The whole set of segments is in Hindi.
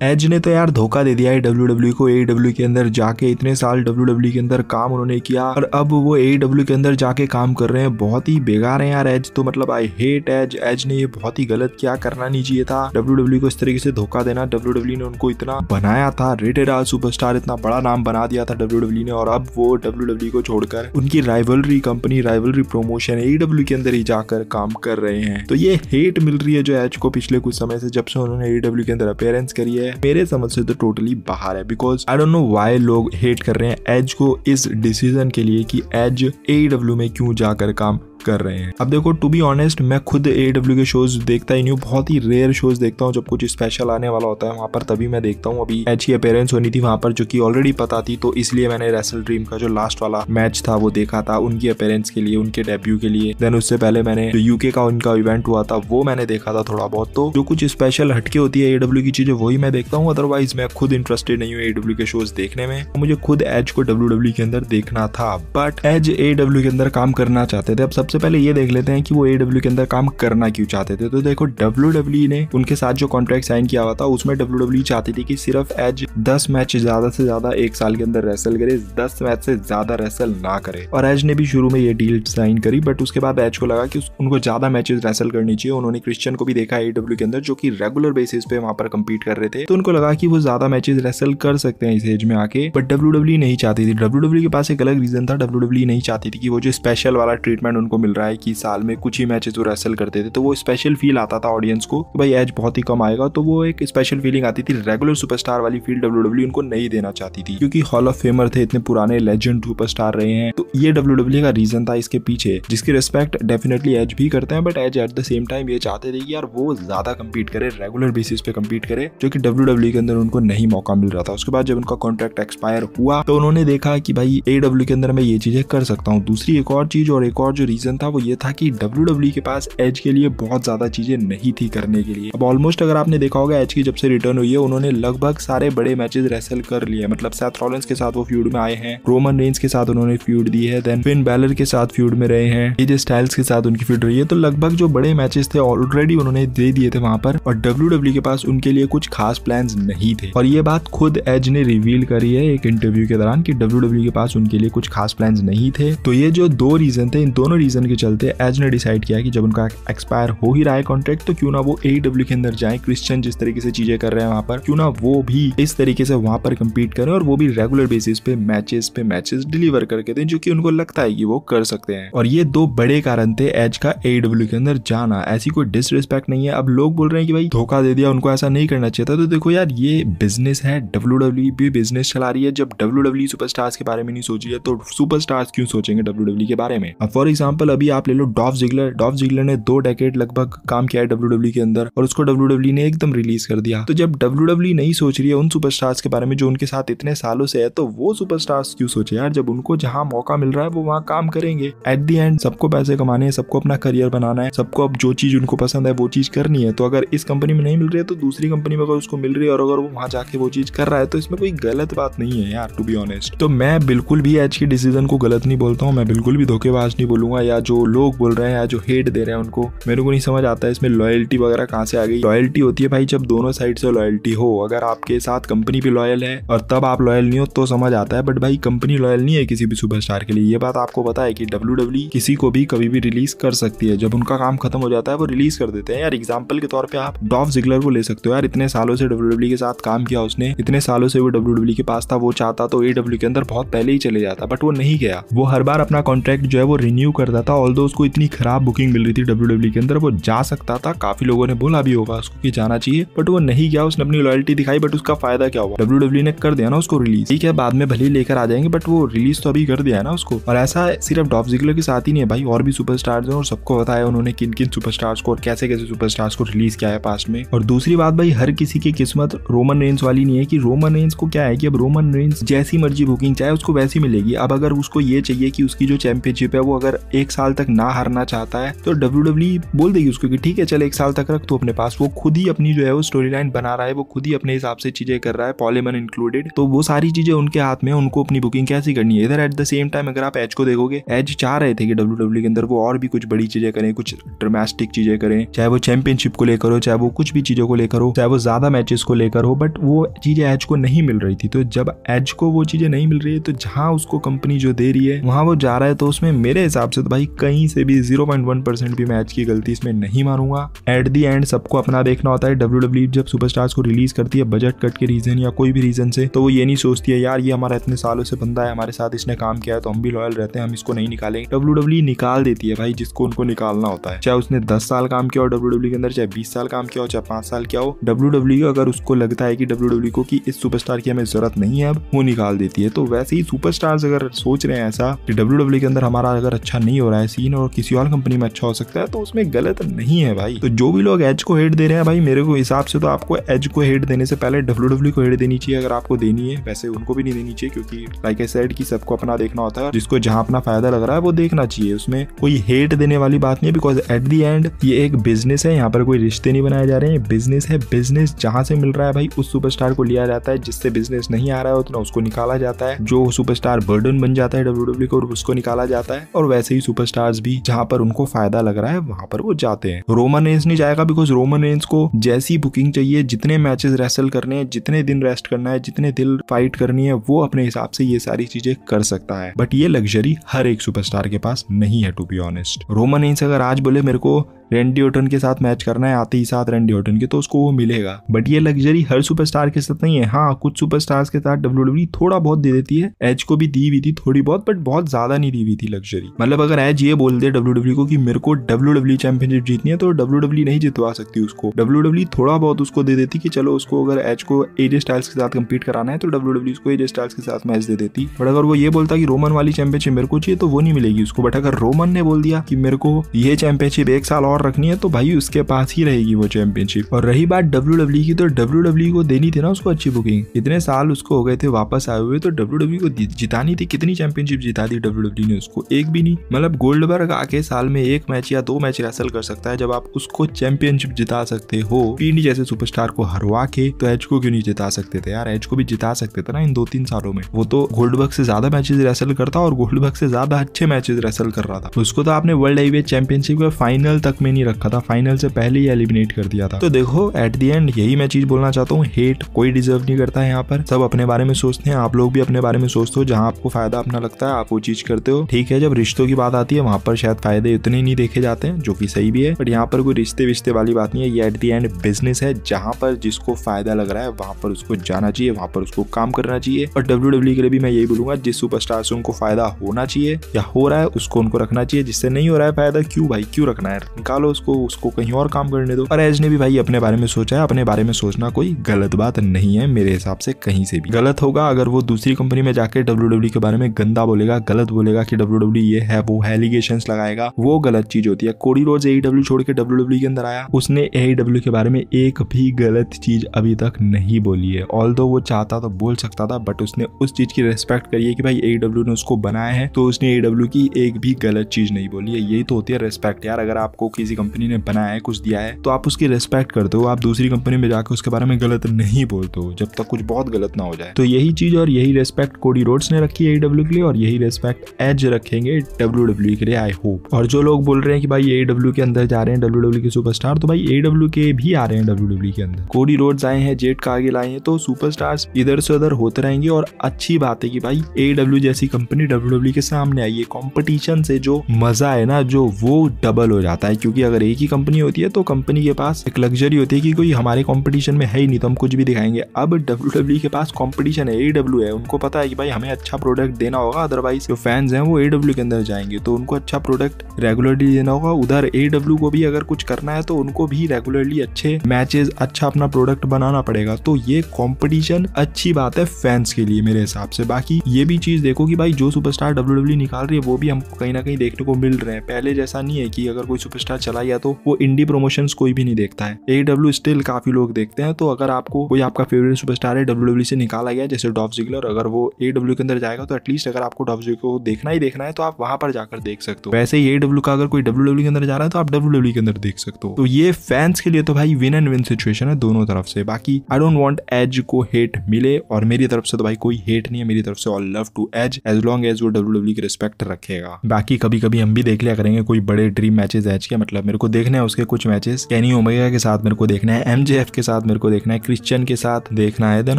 एज ने तो यार धोखा दे दिया है WWE को। AEW के अंदर जाके इतने साल WWE के अंदर काम उन्होंने किया और अब वो AEW के अंदर जाके काम कर रहे हैं। बहुत ही बेकार है यार एज तो, मतलब आई हेट एज। एज ने ये बहुत ही गलत किया, करना नहीं चाहिए था WWE को इस तरीके से धोखा देना। WWE ने उनको इतना बनाया था, रेटेड आर सुपरस्टार, इतना बड़ा नाम बना दिया था WWE ने, और अब वो WWE को छोड़कर उनकी rivalry company, rivalry promotion AEW के अंदर ही जाकर काम कर रहे हैं। तो ये हेट मिल रही है जो एज को पिछले कुछ समय से, जब से उन्होंने AEW के अंदर अपीयरेंस करी है, मेरे समझ से तो टोटली बाहर है। Because I don't know why लोग हेट कर रहे हैं एज को इस डिसीजन के लिए कि एज AEW में क्यों जाकर काम कर रहे हैं। अब देखो, टू बी ऑनेस्ट, मैं खुद AEW के शोज देखता ही नहीं हूँ, बहुत ही रेयर शोज देखता हूँ। जब कुछ स्पेशल आने वाला होता है वहां पर तभी मैं देखता हूँ। अभी एज की अपीयरेंस होनी थी वहां पर, जो कि ऑलरेडी पता थी, तो इसलिए मैंने रेसल ड्रीम का जो लास्ट वाला मैच था वो देखा था उनकी अपीयरेंस के लिए, उनके डेब्यू के लिए। देन उससे पहले मैंने जो यूके का उनका इवेंट हुआ था वो मैंने देखा था थोड़ा बहुत। तो जो कुछ स्पेशल हटके होती है AEW की चीजें वही मैं देखता हूँ, अदरवाइज मैं खुद इंटरेस्टेड नहीं हूँ AEW के शोज देखने में। मुझे खुद एज को WWE के अंदर देखना था, बट एज AEW के अंदर काम करना चाहते थे। अब सबसे पहले ये देख लेते हैं कि वो AEW के अंदर काम करना क्यों चाहते थे। तो देखो, WWE ने उनके साथ जो कॉन्ट्रैक्ट साइन किया हुआ था उसमें WWE चाहती थी कि सिर्फ एज 10 मैच ज्यादा से ज्यादा एक साल के अंदर रेसल करे, 10 मैच से ज्यादा रेसल ना करे। और एज ने भी शुरू में ये डील साइन करी, बट उसके बाद एज को लगा कि उनको ज्यादा मैचेस रेसल करनी चाहिए। उन्होंने क्रिश्चियन को भी देखा AEW के अंदर, जो कि रेगुलर बेसिस पे वहां पर कम्पीट कर रहे थे, तो उनको लगा कि वो ज्यादा मैचेस रेसल कर सकते हैं इस एज में आके। बट WWE नहीं चाहती थी। WWE के पास एक अलग रीजन था। WWE नहीं चाहती थी कि वो जो स्पेशल वाला ट्रीटमेंट उनको मिल रहा है कि साल में कुछ ही मैचेस वो रेसल करते थे, तो वो स्पेशल फील आता था ऑडियंस को कि भाई एज बहुत ही कम आएगा, तो वो एक स्पेशल फीलिंग आती थी। रेगुलर सुपरस्टार वाली फील WWE उनको नहीं देना चाहती थी, क्योंकि हॉल ऑफ फेमर थे, इतने पुराने लेजेंड सुपरस्टार रहे हैं। तो ये WWE का रीजन था इसके पीछे, जिसकी रिस्पेक्ट डेफिनेटली एज भी करते हैं। But as at the same time ये चाहते थे कि यार वो ज्यादा कम्पीट करे, रेगुलर बेसिस पे कम्पीट करे, जो कि WWE के अंदर उनको नहीं मौका मिल रहा था। उसके बाद जब उनका कॉन्ट्रैक्ट एक्सपायर हुआ तो उन्होंने देखा कि भाई AEW के अंदर मैं ये चीजें कर सकता हूँ। दूसरी एक और चीज और एक और जो रीजन था वो ये था कि WWE के पास एज के लिए बहुत ज्यादा चीजें नहीं थी करने के लिए। अब ऑलमोस्ट अगर आपने देखा होगा एज की जब से रिटर्न हुई है, उन्होंने लगभग सारे बड़े मैचेस रेसल कर लिए। मतलब सेथ रॉलिंस के साथ वो फ्यूड में आए हैं, रोमन रेंज के साथ उन्होंने फ्यूड दी है, देन फिन बैलर के साथ फ्यूड में रहे हैं, AJ स्टाइल्स के साथ उनकी फ्यूड रही है। तो लगभग जो बड़े मैचेस थे ऑलरेडी उन्होंने दे दिए थे वहां पर, और WWE के पास उनके लिए कुछ खास प्लान्स नहीं थे। और ये बात खुद एज ने रिवील करी है एक इंटरव्यू के दौरान कि WWE के पास उनके लिए कुछ खास प्लान्स नहीं थे। तो ये जो दो रीजन थे, इन दोनों रीजन के चलते एज ने डिसाइड किया कि जब उनका एक्सपायर हो ही रहा है कॉन्ट्रैक्ट, तो क्यों ना वो AEW के अंदर जाए। क्रिश्चियन जिस तरीके से चीजें कर रहे हैं वहां पर, क्यों ना वो भी इस तरीके से वहां पर कम्पीट करें, और वो भी रेगुलर बेसिस पे मैचेस डिलीवर करके दें, जो कि उनको लगता है कि वो कर सकते हैं। और ये दो बड़े कारण थे एज का AEW के अंदर जाना। ऐसी कोई डिसरिस्पेक्ट नहीं है। अब लोग बोल रहे हैं कि भाई धोखा दे दिया, उनको ऐसा नहीं करना चाहिए था। तो देखो यार, ये बिजनेस है, WWE भी बिजनेस चला रही है। जब WWE सुपरस्टार्स के बारे में नहीं सोची है तो सुपरस्टार्स क्यों सोचेंगे WWE के बारे में। अब फॉर एग्जांपल अभी आप ले लो डॉल्फ जिगलर ने 2 डेकेड लगभग काम किया है WWE के अंदर, और उसको WWE ने एकदम रिलीज कर दिया। तो जब WWE नहीं सोच रही है उन सुपरस्टार्स के बारे में जो उनके साथ इतने सालों से है, तो वो सुपरस्टार्स क्यों सोचे यार। जब उनको जहां मौका मिल रहा है वो वहां काम करेंगे। एट द एंड सबको पैसे कमाने हैं, सबको अपना करियर बनाना है, सबको अब जो चीज उनको पसंद है वो चीज करनी है। तो अगर इस कंपनी में नहीं मिल रही है तो दूसरी कंपनी में अगर उसको मिल रही है, और अगर वो वहां जाके वो चीज कर रहा है, तो इसमें कोई गलत बात नहीं है यार, टू बी ऑनेस्ट। तो मैं बिल्कुल भी एज की डिसीजन को गलत नहीं बोलता हूँ, मैं बिल्कुल भी धोखेबाज नहीं बोलूंगा, या जो लोग बोल रहे हैं या जो हेट दे रहे हैं उनको मेरे को नहीं समझ आता है इसमें लॉयल्टी वगैरह कहाँ से आ गई। लॉयल्टी होती है भाई जब दोनों साइड से लॉयल्टी हो। अगर आपके साथ कंपनी भी लॉयल है और तब आप लॉयल नहीं हो तो समझ आता है, बट भाई कंपनी लॉयल नहीं है किसी भी सुपरस्टार के लिए। ये बात आपको पता है कि WWE किसी को भी कभी भी रिलीज कर सकती है। जब उनका काम खत्म हो जाता है वो रिलीज कर देते हैं यार। एग्जांपल के तौर पे आप डॉल्फ जिगलर को ले सकते हो यार, इतने सालों से WWE के साथ काम किया उसने, इतने सालों से वो WWE के पास था। वो चाहता तो AEW के अंदर बहुत पहले ही चले जाता, बट वो नहीं गया। वो हर बार अपना कॉन्ट्रैक्ट जो है वो रिन्यू करता था, ऑल्दो उसको इतनी खराब बुकिंग मिल रही थी WWE के अंदर, वो जा सकता था। काफी लोगों ने बोला भी होगा उसको कि जाना चाहिए, बट वो नहीं गया। उसने अपनी लॉयल्टी दिखाई, बट उसका फायदा क्या हुआ। WWE ने कर दिया ना उसको रिलीज। ठीक है, बाद में भले ही लेकर आ जाएंगे, बट वो रिलीज तो अभी कर दिया है ना उसको। और ऐसा सिर्फ डॉल्फ जिगलर के साथ ही नहीं है भाई, और भी सुपरस्टार्स हैं, और सबको पता है उन्होंने किन किन सुपरस्टार्स को और कैसे कैसे सुपरस्टार्स को रिलीज किया है पास्ट में। और दूसरी बात भाई, हर किसी की किस्मत रोमन रेंज वाली नहीं है कि रोमन रेंज को क्या है कि अब रोमन रेंज जैसी मर्जी बुकिंग चाहे उसको वैसी मिलेगी। अब अगर उसको ये चाहिए कि उसकी जो चैंपियनशिप है वो अगर 1 साल तक ना हारना चाहता है तो WWE बोल देगी उसको कि ठीक है चल 1 साल तक रख तो अपने पास। वो खुद ही अपनी जो है वो स्टोरी लाइन बना रहा है, वो खुद ही अपने हिसाब से चीजें कर रहा है, पॉलीमन इंक्लूडेड। तो वो सारी चीजें उनके हाथ में, उनको अपनी बुकिंग कैसी करनी है। इधर एट द सेम टाइम अगर आप एज को देखोगे, एज चाह रहे थे कि WWE के अंदर वो और भी कुछ बड़ी चीजें करें, कुछ ड्रामेस्टिक चीजें करें, चाहे वो चैंपियनशिप को लेकर हो, चाहे वो कुछ भी चीजों को लेकर हो, चाहे वो ज्यादा मैचेस को लेकर हो, बट वो चीजें एज को नहीं मिल रही थी। तो जब एज को वो चीजें नहीं मिल रही है तो जहां उसको कंपनी जो दे रही है वहां वो जा रहा है, तो उसमें मेरे हिसाब से तो भाई कहीं से भी 0.1% भी मैं एज की गलती इसमें नहीं मानूंगा। एट दी एंड सबको अपना देखना होता है। WWE जब सुपरस्टार्स को रिलीज करती है बजट कट के रीजन या कोई भी रीजन से, तो वो ये नहीं सोचती है यार ये हमारा इतने सालों से बंदा है, हमारे साथ इसने काम किया है तो हम भी लॉयल रहते हैं, हम इसको नहीं निकालेंगे। WWE निकाल देती है भाई जिसको उनको निकालना होता है, चाहे उसने 10 साल काम किया हो WWE के अंदर, चाहे 20 साल काम किया हो, चाहे 5 साल किया हो। WWE अगर उसको लगता है कि WWE को कि इस सुपरस्टार की हमें जरूरत नहीं है अब, वो निकाल देती है। तो वैसे ही सुपरस्टार्स अगर सोच रहे हैं ऐसा कि WWE के अंदर हमारा अगर अच्छा नहीं हो रहा है सीन और किसी और कंपनी में अच्छा हो सकता है, तो उसमें गलत नहीं है भाई। तो जो भी लोग एज को हेट दे रहे हैं भाई, मेरे को हिसाब से तो आपको एज को हेट देने से पहले WWE को हेट देनी चाहिए अगर आपको देनी है। वैसे उनको भी नहीं देनी चाहिए क्योंकि लाइक आई सेड कि सबको अपना देखना होता है, जिसको जहां अपना फायदा लग रहा है वो देखना चाहिए, उसमें कोई हेट देने वाली बात नहीं है। बिकॉज एट दी एंड ये एक बिजनेस है, यहाँ पर कोई रिश्ते नहीं बनाए जा रहे हैं, बिजनेस है। बिजनेस जहां से मिल रहा है भाई उस सुपरस्टार को लिया जाता है, जिससे बिजनेस नहीं आ रहा है उतना उसको निकाला जाता है। जो सुपरस्टार बर्डन बन जाता है WWE को उसको निकाला जाता है। और वैसे ही सुपरस्टार्स भी जहां पर उनको फायदा लग रहा है वहां पर वो जाते हैं। रोमन रेंस नहीं जाएगा बिकॉज रोमन रेंस को जैसी बुकिंग चाहिए, जितने मैचेस रेसल करने हैं, जितने दिन रेस्ट करना है, जितने दिन फाइट करनी है, वो अपने हिसाब से ये सारी चीजें कर सकता है। बट ये लग्जरी हर एक सुपरस्टार के पास नहीं है to be honest. Roman Reigns अगर आज बोले मेरे को रैंडी ऑर्टन के साथ मैच करना है आते ही साथ रैंडी ऑर्टन के, तो उसको वो मिलेगा। बट ये लग्जरी हर सुपरस्टार के साथ नहीं है। हाँ कुछ सुपरस्टार्स के साथ WWE थोड़ा बहुत दे देती है, एज को भी दी हुई थी थोड़ी बहुत, बट बहुत ज्यादा नहीं दी हुई थी लग्जरी। मतलब अगर एज ये बोल दे WWE को कि मेरे को WWE चैंपियनशिप जीतनी है, तो WWE नहीं जितवा सकती उसको। WWE थोड़ा बहुत उसको दे देती कि चलो उसको अगर एज को AJ स्टाइल्स के साथ कम्पीट कराना है तो WWE उसको AJ स्टाइल्स के साथ मैच दे देती। बट अगर वो ये बोलता कि रोमन वाली चैंपियनशिप मेरे को चाहिए, तो वो नहीं मिलेगी उसको। बट अगर रोमन ने बोल दिया कि मेरे को ये चैंपियनशिप 1 साल और रखनी है, तो भाई उसके पास ही रहेगी वो चैंपियनशिप। और रही बात WWE की, तो WWE को देनी थी ना उसको अच्छी बुकिंग। इतने साल उसको हो गए थे वापस आए हुए, तो WWE को जितानी थी। कितनी चैंपियनशिप जिता दी WWE ने उसको? एक भी नहीं। मतलब गोल्डबर्ग आके साल में 1 मैच या 2 मैच रेसल कर सकता है, जब आप उसको चैंपियनशिप जिता सकते हो पीडी जैसे सुपरस्टार को हरवा के, तो एज को क्यों नहीं जिता सकते थे यार? एज को भी जिता सकते थे ना इन 2-3 सालों में। वो तो गोल्डबर्ग से ज्यादा मैचेस रेसल करता और गोल्डबर्ग से ज्यादा अच्छे मैचेस रेसल कर रहा था। उसको तो आपने वर्ल्ड हेवीवेट चैंपियनशिप के फाइनल तक में नहीं रखा था, फाइनल से पहले ही एलिमिनेट कर दिया था। तो देखो एट दी एंड यही मैं चीज बोलना चाहता हूँ, हेट कोई डिजर्व नहीं करता है यहाँ पर। सब अपने बारे में सोचते हैं, आप लोग भी अपने बारे में सोचते हो, जहाँ आपको फायदा अपना लगता है आप वो चीज करते हो। ठीक है, जब रिश्तों की बात आती है वहां पर शायद फायदे उतने नहीं देखे जाते हैं, जो कि सही भी है। बट यहाँ पर कोई रिश्ते विश्ते वाली बात नहीं है, ये एट दी एंड बिजनेस है। जहाँ पर जिसको फायदा लग रहा है वहां पर उसको जाना चाहिए, वहां पर उसको काम करना चाहिए। और WWE के लिए भी मैं यही बोलूंगा, जिस सुपरस्टार से उनको फायदा होना चाहिए या हो रहा है उसको उनको रखना चाहिए। जिससे नहीं हो रहा है फायदा, क्यों भाई क्यों रखना है? निकालो उसको कहीं और काम करने दो। और एज ने भी भाई अपने बारे में सोचा है, अपने बारे में सोचना कोई गलत बात नहीं है मेरे हिसाब से। कहीं से भी गलत होगा अगर वो दूसरी कंपनी में जाके WWE के बारे में गंदा बोलेगा, गलत बोलेगा कि WWE ये है वो है, एलिगेशंस लगाएगा, वो गलत चीज होती है। कोडी रोड्स AEW छोड़ के WWE के अंदर आया, उसने AEW के बारे में एक भी गलत चीज अभी तक नहीं बोली है। ऑल्दो वो चाहता तो बोल सकता था, बट उसने उस चीज की रिस्पेक्ट करी है कि भाई AEW ने उसको बनाया है, तो उसने AEW की एक भी गलत चीज नहीं बोली है। यही तो होती है रिस्पेक्ट यार। अगर आपको किसी कंपनी ने बनाया है, कुछ दिया है, तो आप उसकी रिस्पेक्ट करते हो। आप दूसरी कंपनी में जाकर उसके बारे में गलत नहीं बोलते हो जब तक कुछ बहुत गलत ना हो जाए। तो यही चीज और यही रिस्पेक्ट कोडी रोड्स ने रखी है AEW के लिए, और यही रिस्पेक्ट एज रखेंगे WWE के लिए, आई होप। और जो लोग बोल रहे हैं कि भाई AEW के अंदर जा रहे हैं WWE के सुपरस्टार, तो भाई AEW के भी आ रहे हैं WWE के अंदर। कोडी रोड्स आए हैं, जेड कार्गिल आए हैं, तो सुपरस्टार्स इधर से उधर होते रहेंगे। और अच्छी बात है कि भाई AEW जैसी कंपनी WWE के सामने आई है। कंपटीशन से जो मजा है ना, जो वो डबल हो जाता है। क्योंकि अगर एक ही कंपनी होती है तो कंपनी के पास एक लग्जरी होती है कि कोई हमारे कंपटीशन में है ही नहीं, तो हम कुछ भी दिखाएंगे। अब WWE के पास कंपटीशन है, AEW है। उनको पता है कि भाई हमें अच्छा प्रोडक्ट देना होगा, अदरवाइज जो फैंस हैं वो AEW के अंदर जाएंगे। तो उनको अच्छा प्रोडक्ट रेगुलरली देना होगा। उधर AEW को भी अगर कुछ करना है तो उनको भी रेगुलरली अच्छे मैचेस, अच्छा अपना प्रोडक्ट बनाना पड़ेगा। तो ये कंपटीशन अच्छी बात है फैंस के लिए मेरे हिसाब से। बाकी ये भी चीज देखो कि भाई जो सुपरस्टार WWE निकाल रही है वो भी हमको कहीं ना कहीं देखने को मिल रहे हैं। पहले जैसा नहीं है कि अगर कोई सुपरस्टार चला गया तो वो इंडी प्रमोशंस कोई भी नहीं देखता है। AEW स्टिल काफी लोग देखते हैं। तो अगर आपको कोई आपका फेवरेट सुपरस्टार है WWE से निकाला गया जैसे डॉल्फ ज़िगलर, अगर वो AEW के अंदर जाएगा तो एटलीस्ट अगर आपको डॉल्फ ज़िगलर को देखना ही देखना है तो आप वहां पर जाकर देख सकते हो। वैसे ही AEW का अगर कोई WWE के अंदर जा रहा है तो आप WWE के अंदर देख सकते हो। तो ये फैंस के लिए तो भाई विन एंड विन सिचुएशन है दोनों तरफ से। बाकी आई डोंट वांट एज को हेट मिले, और मेरी तरफ से तो भाई कोई हेट नहीं है, मेरी तरफ से all love to as long as वो WWE की रिस्पेक्ट रखेगा। बाकी कभी कभी हम भी देख लिया करेंगे कोई बड़े ड्रीम मैचेस एज के, मतलब मेरे को देखने हैं उसके कुछ मैचेस, केनी ओमेगा के साथ मेरे को देखना है, MJF के साथ मेरे को देखना है, क्रिश्चियन के साथ देखना है, देन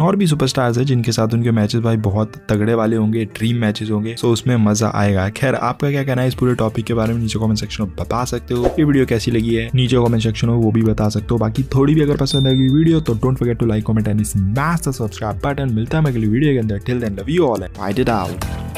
और भी सुपरस्टार्स है जिनके साथ उनके मैचेस भाई बहुत तगड़े वाले होंगे, ड्रीम मैचेस होंगे। सो उसमें मजा आएगा। खैर आपका क्या कहना है इस पूरे टॉपिक के बारे में नीचे कमेंट सेक्शन में बता सकते हो। ये वीडियो कैसी लगी है नीचे कमेंट सेक्शन में वो भी बता सकते हो। बाकी थोड़ी भी अगर पसंद आएगी वीडियो तो don't forget to like comment and smash the subscribe button. मिलता है मैं अगली वीडियो के अंदर। Till then love you all and fight it out.